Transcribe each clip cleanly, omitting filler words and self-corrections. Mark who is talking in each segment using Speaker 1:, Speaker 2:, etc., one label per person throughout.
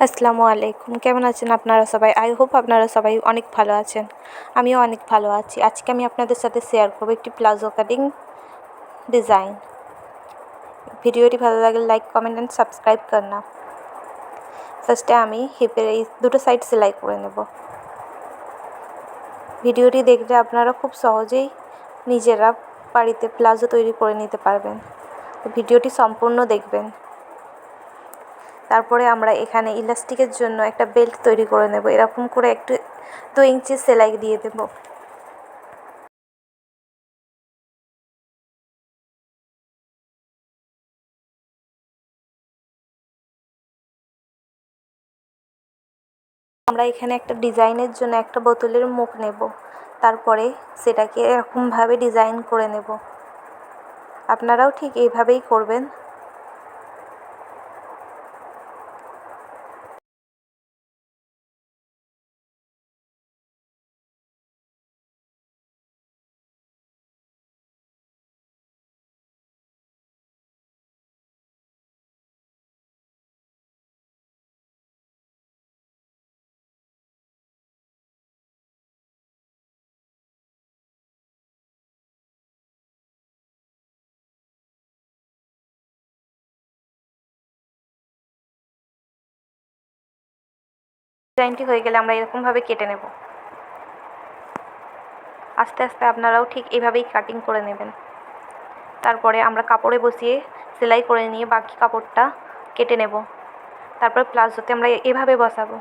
Speaker 1: আসসালামু আলাইকুম, কেমন আছেন আপনারা সবাই? আই হোপ আপনারা সবাই অনেক ভালো আছেন। আমিও অনেক ভালো আছি। আজকে আমি আপনাদের সাথে শেয়ার করব একটি প্লাজো কাটিং ডিজাইন। ভিডিওটি ভালো লাগলে লাইক, কমেন্ট অ্যান্ড সাবস্ক্রাইব করনা। ফার্স্টে আমি হিপের এই দুটো সাইড সেলাই করে নেব। ভিডিওটি দেখলে আপনারা খুব সহজেই নিজেরা বাড়িতে প্লাজো তৈরি করে নিতে পারবেন। ভিডিওটি সম্পূর্ণ দেখবেন। তারপরে আমরা এখানে ইলাস্টিকের জন্য একটা বেল্ট তৈরি করে নেব। এরকম করে একটু 2 ইঞ্চি সেলাই দিয়ে দেব। আমরা এখানে একটা ডিজাইনের জন্য একটা বোতলের মুখ নেব। তারপরে সেটাকে এরকমভাবে ডিজাইন করে নেব। আপনারাও ঠিক এইভাবেই করবেন। ডিজাইনটি হয়ে গেলে আমরা এরকমভাবে কেটে নেব। আস্তে আস্তে আপনারাও ঠিক এভাবেই কাটিং করে নেবেন। তারপরে আমরা কাপড়ে বসিয়ে সেলাই করে নিয়ে বাকি কাপড়টা কেটে নেব। তারপর প্লাজোতে আমরা এভাবে বসাবো।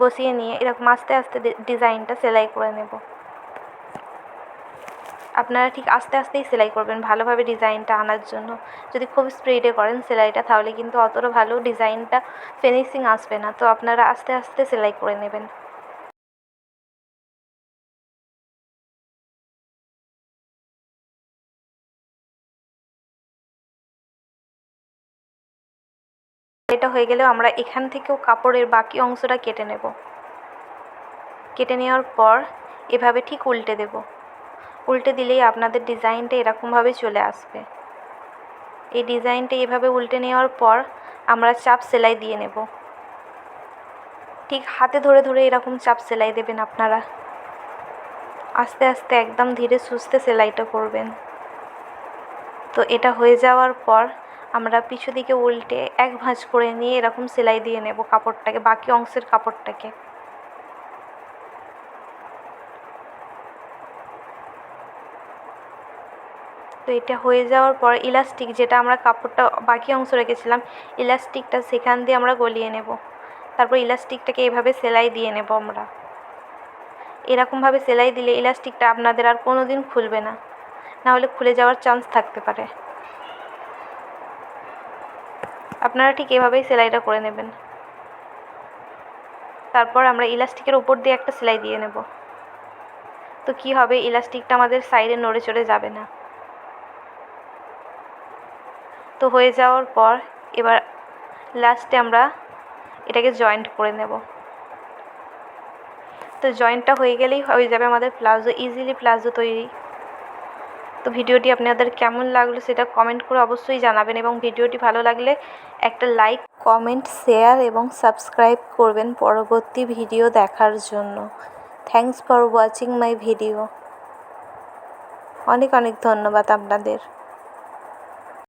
Speaker 1: বসিয়ে নিয়ে এরকম আস্তে আস্তে ডিজাইনটা সেলাই করে নেব। আপনারা ঠিক আস্তে আস্তেই সেলাই করবেন ভালোভাবে ডিজাইনটা আনার জন্য। যদি খুব স্পিডে করেন সেলাইটা তাহলে কিন্তু অতটা ভালো ডিজাইনটা ফিনিশিং আসবে না। তো আপনারা আস্তে আস্তে সেলাই করে নেবেন। এটা হয়ে গেলেও আমরা এখান থেকেও কাপড়ের বাকি অংশটা কেটে নেব। কেটে নেওয়ার পর এভাবে ঠিক উল্টে দেব। উল্টে দিলেই আপনাদের ডিজাইনটা এরকমভাবে চলে আসবে। এই ডিজাইনটা এভাবে উল্টে নেওয়ার পর আমরা চাপ সেলাই দিয়ে নেব। ঠিক হাতে ধরে ধরে এরকম চাপ সেলাই দেবেন আপনারা। আস্তে আস্তে একদম ধীরে সুস্থে সেলাইটা করবেন। তো এটা হয়ে যাওয়ার পর আমরা পিছু দিকে উল্টে এক ভাঁজ করে নিয়ে এরকম সেলাই দিয়ে নেব কাপড়টাকে, বাকি অংশের কাপড়টাকে। তো এটা হয়ে যাওয়ার পর ইলাস্টিক, যেটা আমরা কাপড়টা বাকি অংশ রেখেছিলাম, ইলাস্টিকটা সেখান দিয়ে আমরা গলিয়ে নেব। তারপর ইলাস্টিকটাকে এভাবে সেলাই দিয়ে নেব আমরা। এরকমভাবে সেলাই দিলে ইলাস্টিকটা আপনাদের আর কোনো দিন খুলবে না, নাহলে খুলে যাওয়ার চান্স থাকতে পারে। আপনারা ঠিক এভাবেই সেলাইটা করে নেবেন। তারপর আমরা ইলাস্টিকের উপর দিয়ে একটা সেলাই দিয়ে নেব। তো কি হবে, ইলাস্টিকটা আমাদের সাইডে নড়ে চড়ে যাবে না। তো হয়ে যাওয়ার পর এবার লাস্টে আমরা এটাকে জয়েন্ট করে নেব। তো জয়েন্টটা হয়ে গেলেই হয়ে যাবে আমাদের প্লাজো, ইজিলি প্লাজো তৈরি। তো ভিডিওটি আপনাদের কেমন লাগলো সেটা কমেন্ট করে অবশ্যই জানাবেন, এবং ভিডিওটি ভালো লাগলে একটা লাইক, কমেন্ট, শেয়ার এবং সাবস্ক্রাইব করবেন পরবর্তী ভিডিও দেখার জন্য। Thanks for watching my video. অনেক অনেক ধন্যবাদ আপনাদের।